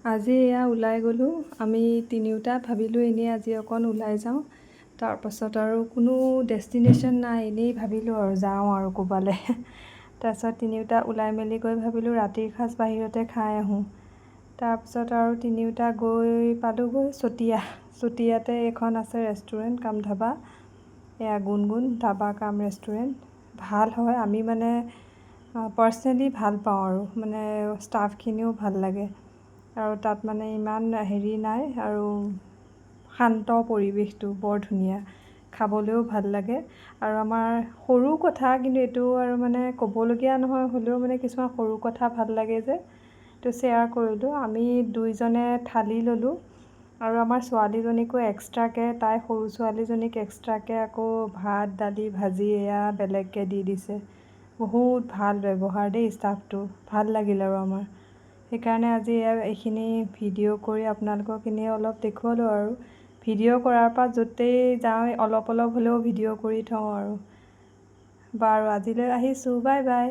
আজি এয়া ওলাই গ'লোঁ আমি তিনিওটা ভাবিলোঁ এনেই আজি অকণ ওলাই যাওঁ তাৰপাছত আৰু কোনো ডেষ্টিনেশ্যন নাই এনেই ভাবিলোঁ আৰু যাওঁ আৰু ক'ৰবালৈ তাৰপাছত তিনিওটা ওলাই মেলি গৈ ভাবিলোঁ ৰাতিৰ সাঁজ বাহিৰতে খাই আহোঁ তাৰপিছত আৰু তিনিওটা গৈ পালোঁগৈ চতিয়াতে এখন আছে ৰেষ্টুৰেণ্ট কাম ধাবা এয়া গুণগুণ ধাবা কাম ৰেষ্টুৰেণ্ট ভাল হয় আমি মানে পাৰ্চনেলি ভাল পাওঁ আৰু মানে ষ্টাফখিনিও ভাল লাগে আৰু তাত মানে ইমান হেৰি নাই আৰু শান্ত পৰিৱেশটো বৰ ধুনীয়া খাবলৈও ভাল লাগে আৰু আমাৰ সৰু কথা কিন্তু এইটো আৰু মানে ক'বলগীয়া নহয় হ'লেও মানে কিছুমান সৰু কথা ভাল লাগে যে তো শ্বেয়াৰ কৰিলোঁ আমি দুইজনে থালি ল'লোঁ আৰু আমাৰ ছোৱালীজনীকো এক্সট্ৰাকৈ তাই সৰু ছোৱালীজনীক এক্সট্ৰাকৈ আকৌ ভাত দালি ভাজি এয়া বেলেগকৈ দি দিছে বহুত ভাল ব্যৱহাৰ দেই ষ্টাফটো ভাল লাগিল আৰু আমাৰ সেইকাৰণে আজি এইখিনি ভিডিঅ' কৰি আপোনালোকক এনেই অলপ দেখুৱালোঁ আৰু ভিডিঅ' কৰাৰ পৰা য'তেই যাওঁ অলপ হ'লেও ভিডিঅ' কৰি থওঁ আৰু বাৰু আজিলৈ আহিছোঁ বাই বাই